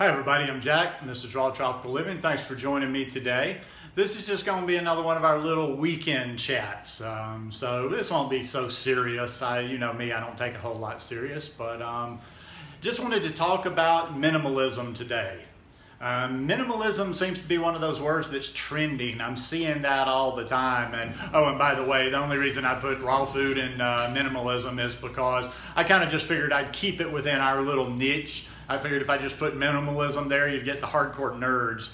Hi everybody, I'm Jack and this is Raw Tropical Living. Thanks for joining me today. This is just going to be another one of our little weekend chats. So this won't be so serious. You know me, I don't take a whole lot serious, but just wanted to talk about minimalism today. Minimalism seems to be one of those words that's trending. I'm seeing that all the time. And oh, and by the way, the only reason I put raw food in minimalism is because I kind of just figured I'd keep it within our little niche. I figured if I just put minimalism there, you'd get the hardcore nerds.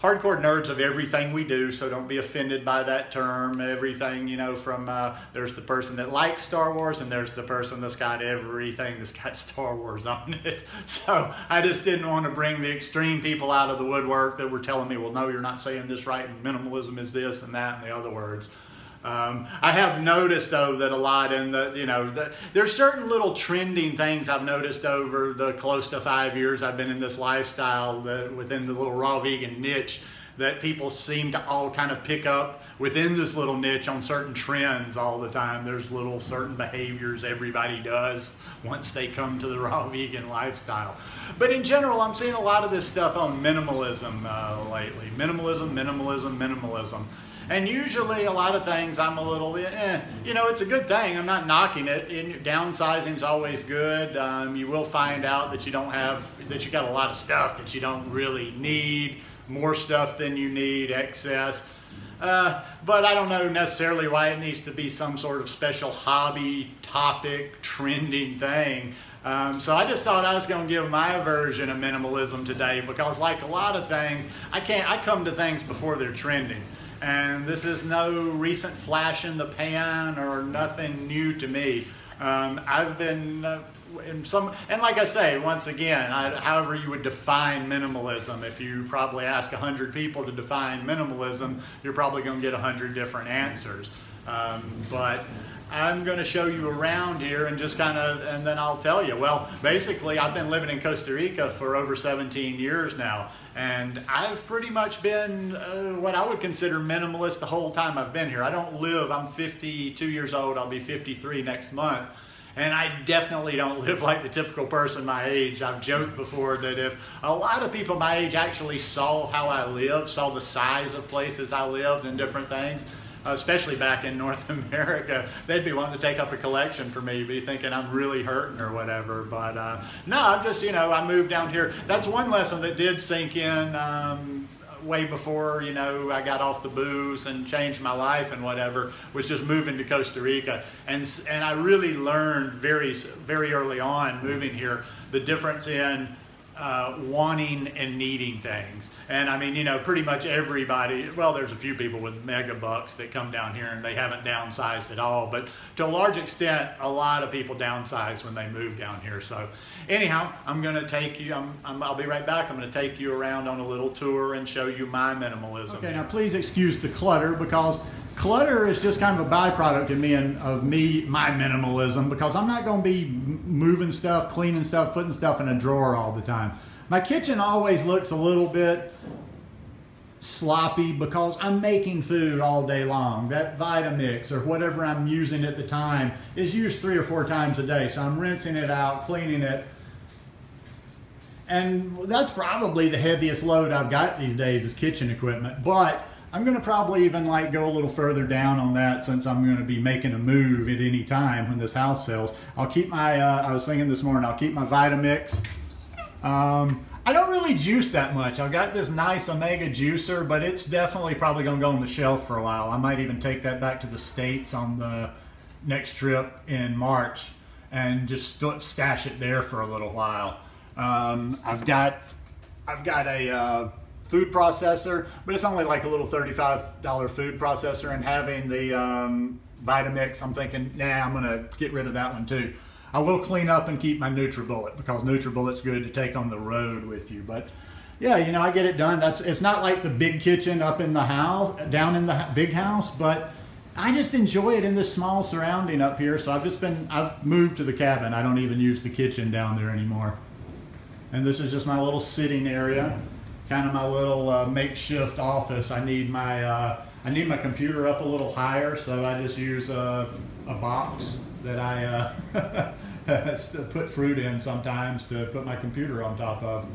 Hardcore nerds of everything we do, so don't be offended by that term. Everything, you know, from there's the person that likes Star Wars and there's the person that's got everything that's got Star Wars on it. So I just didn't want to bring the extreme people out of the woodwork that were telling me, well, no, you're not saying this right, and minimalism is this and that and the other words. I have noticed though that a lot in the, you know, there's certain little trending things I've noticed over the close to 5 years I've been in this lifestyle, that within the little raw vegan niche, that people seem to all kind of pick up within this little niche on certain trends all the time. There's little certain behaviors everybody does once they come to the raw vegan lifestyle. But in general, I'm seeing a lot of this stuff on minimalism lately. Minimalism. And usually a lot of things I'm a little, you know, it's a good thing. I'm not knocking it. Downsizing is always good. You will find out that you got a lot of stuff that you don't really need, more stuff than you need, excess. But I don't know necessarily why it needs to be some sort of special hobby, topic, trending thing. So I just thought I was going to give my version of minimalism today, because like a lot of things, I come to things before they're trending. And this is no recent flash in the pan or nothing new to me. I've been and like I say, once again, however you would define minimalism, if you probably ask 100 people to define minimalism, you're probably going to get 100 different answers. But I'm going to show you around here and just kind of, and then I'll tell you. Well, basically, I've been living in Costa Rica for over 17 years now, and I've pretty much been what I would consider minimalist the whole time I've been here. I'm 52 years old, I'll be 53 next month, and I definitely don't live like the typical person my age. I've joked before that if a lot of people my age actually saw how I live, saw the size of places I lived and different things, especially back in North America, they'd be wanting to take up a collection for me, be thinking I'm really hurting or whatever. But no, I'm just, you know, I moved down here. That's one lesson that did sink in way before, you know, I got off the booze and changed my life and whatever, was just moving to Costa Rica. And I really learned very early on moving here the difference in wanting and needing things. And I mean, you know, pretty much everybody, well, there's a few people with mega bucks that come down here and they haven't downsized at all, but to a large extent, a lot of people downsize when they move down here. So anyhow, I'm going to take you, I'll be right back. I'm going to take you around on a little tour and show you my minimalism. Okay, now please excuse the clutter, because clutter is just kind of a byproduct of my minimalism, because I'm not going to be moving stuff, cleaning stuff, putting stuff in a drawer all the time. My kitchen always looks a little bit sloppy because I'm making food all day long. That Vitamix or whatever I'm using at the time is used 3 or 4 times a day. So I'm rinsing it out, cleaning it. And that's probably the heaviest load I've got these days is kitchen equipment. But I'm going to probably even like go a little further down on that, since I'm going to be making a move at any time when this house sells. I'll keep my, I was thinking this morning, I'll keep my Vitamix. I don't really juice that much. I've got this nice Omega juicer, but it's definitely probably going to go on the shelf for a while. I might even take that back to the States on the next trip in March and just stash it there for a little while. I've got a food processor, but it's only like a little $35 food processor, and having the Vitamix, I'm thinking, nah, I'm gonna get rid of that one too. I will clean up and keep my NutriBullet, because NutriBullet's good to take on the road with you. But yeah, you know, I get it done. It's not like the big kitchen up in the house, down in the big house, but I just enjoy it in this small surrounding up here. So I've moved to the cabin. I don't even use the kitchen down there anymore. And this is just my little sitting area, kind of my little makeshift office. I need my computer up a little higher, so I just use a box that I put fruit in sometimes to put my computer on top of.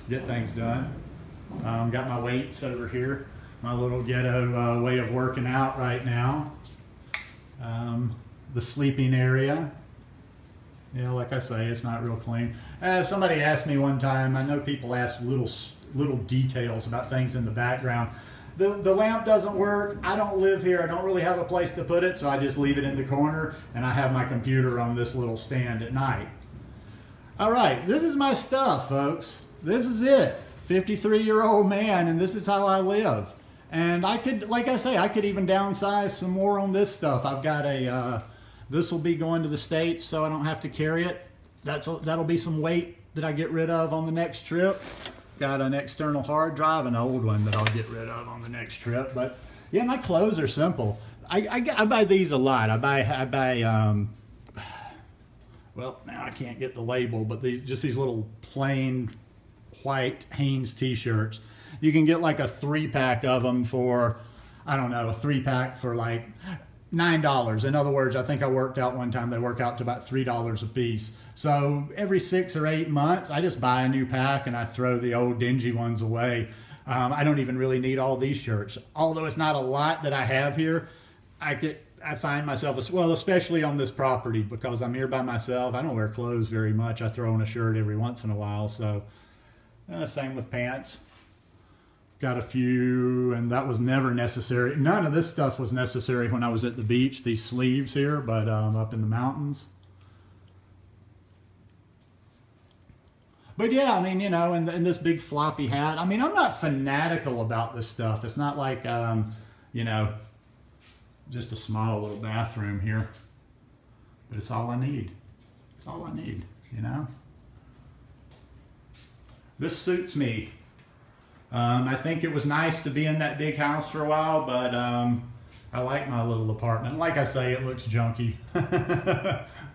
get things done. Got my weights over here, my little ghetto way of working out right now. The sleeping area. Yeah, like I say, it's not real clean. Somebody asked me one time, I know people ask little details about things in the background. The lamp doesn't work. I don't live here. I don't really have a place to put it, so I just leave it in the corner, and I have my computer on this little stand at night. All right, this is my stuff, folks. This is it. 53-year-old man, and this is how I live. And I could, like I say, I could even downsize some more on this stuff. I've got a, this will be going to the States, so I don't have to carry it. That'll be some weight that I get rid of on the next trip. Got an external hard drive, an old one that I'll get rid of on the next trip. But yeah, my clothes are simple. I buy these a lot. I buy well, now I can't get the label, but just these little plain white Hanes t-shirts. You can get like a 3-pack of them for, I don't know, a 3-pack for like $9. In other words, I think I worked out one time, they work out to about $3 a piece. So every 6 or 8 months, I just buy a new pack and I throw the old dingy ones away. I don't even really need all these shirts. Although it's not a lot that I have here, I find myself, well, especially on this property, because I'm here by myself. I don't wear clothes very much. I throw on a shirt every once in a while. So same with pants. Got a few, and that was never necessary. None of this stuff was necessary when I was at the beach, these sleeves here, but up in the mountains. But yeah, I mean, you know, and this big floppy hat. I mean, I'm not fanatical about this stuff. It's not like, you know, just a small little bathroom here. But it's all I need. It's all I need, you know. This suits me. I think it was nice to be in that big house for a while, but I like my little apartment. Like I say, it looks junky.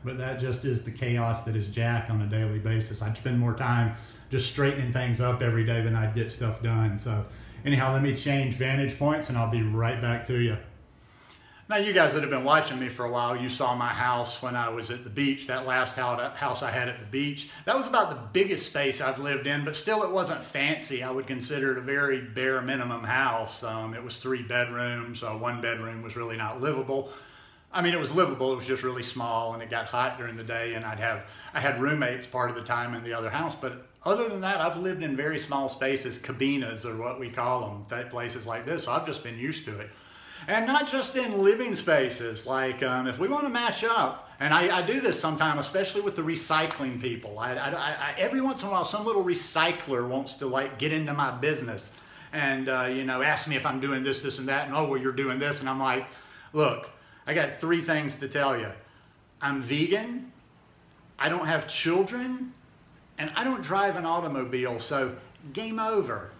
But that just is the chaos that is Jack on a daily basis. I'd spend more time just straightening things up every day than I'd get stuff done. So anyhow, let me change vantage points and I'll be right back to you. Now, you guys that have been watching me for a while, you saw my house when I was at the beach, that last house I had at the beach. That was about the biggest space I've lived in, but still it wasn't fancy. I would consider it a very bare minimum house. It was 3 bedrooms. 1 bedroom was really not livable. I mean, it was livable, it was just really small, and it got hot during the day, and I had roommates part of the time in the other house, but other than that, I've lived in very small spaces, cabinas are what we call them, places like this, so I've just been used to it. And not just in living spaces, like if we want to match up, and I do this sometimes, especially with the recycling people. Every once in a while, some little recycler wants to like get into my business and you know, ask me if I'm doing this, this, and that, and oh, well, you're doing this, and I'm like, look, I got 3 things to tell you. I'm vegan, I don't have children, and I don't drive an automobile, so game over.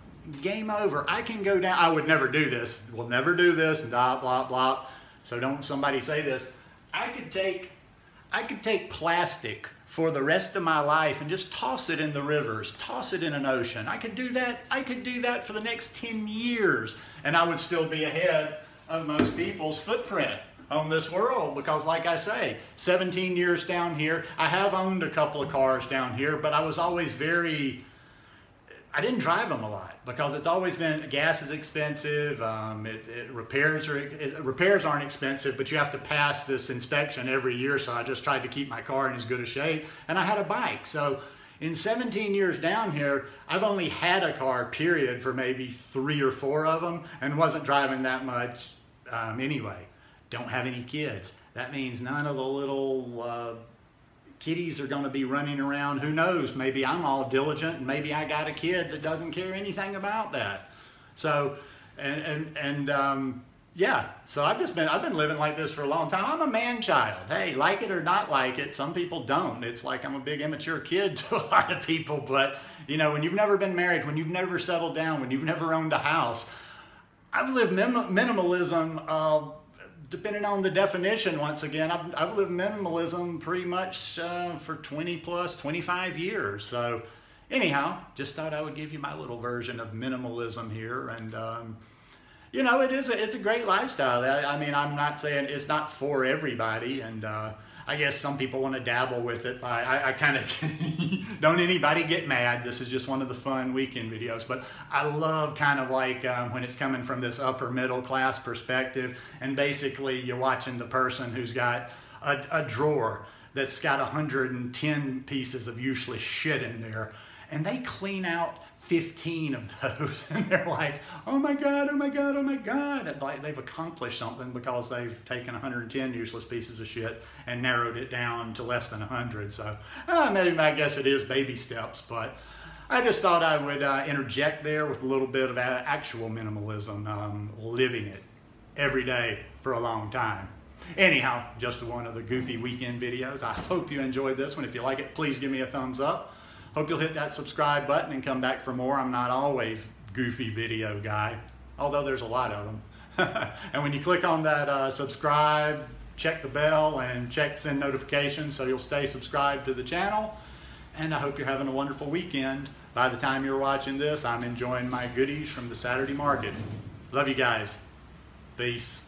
Game over. I can go down, I would never do this, we'll never do this, and blah, blah, blah. So don't somebody say this. I could take plastic for the rest of my life and just toss it in the rivers, toss it in an ocean. I could do that for the next 10 years, and I would still be ahead of most people's footprint on this world, because like I say, 17 years down here, I have owned a couple of cars down here, but I was always I didn't drive them a lot because it's always been, gas is expensive, repairs aren't expensive, but you have to pass this inspection every year, so I just tried to keep my car in as good a shape, and I had a bike. So in 17 years down here, I've only had a car, period, for maybe 3 or 4 of them, and wasn't driving that much anyway. Don't have any kids. That means none of the little kiddies are going to be running around. Who knows? Maybe I'm all diligent and maybe I got a kid that doesn't care anything about that. So, yeah, so I've been living like this for a long time. I'm a man child. Hey, like it or not like it, some people don't. It's like I'm a big immature kid to a lot of people, but you know, when you've never been married, when you've never settled down, when you've never owned a house, I've lived minimalism, depending on the definition, once again, I've lived minimalism pretty much for 25 years. So anyhow, just thought I would give you my little version of minimalism here. And, you know, it's a great lifestyle. I mean, I'm not saying it's not for everybody. And I guess some people want to dabble with it. I kind of, don't anybody get mad. This is just one of the fun weekend videos, but I love kind of like when it's coming from this upper middle class perspective, and basically you're watching the person who's got a drawer that's got 110 pieces of useless shit in there, and they clean out 15 of those, and they're like, oh my God, oh my God, oh my God. Like they've accomplished something because they've taken 110 useless pieces of shit and narrowed it down to less than 100. So maybe I guess it is baby steps, but I just thought I would interject there with a little bit of actual minimalism, living it every day for a long time. Anyhow, just one of the goofy weekend videos. I hope you enjoyed this one. If you like it, please give me a thumbs up. Hope you'll hit that subscribe button and come back for more. I'm not always goofy video guy, although there's a lot of them. And when you click on that subscribe, check the bell and check send notifications so you'll stay subscribed to the channel. And I hope you're having a wonderful weekend. By the time you're watching this, I'm enjoying my goodies from the Saturday market. Love you guys. Peace.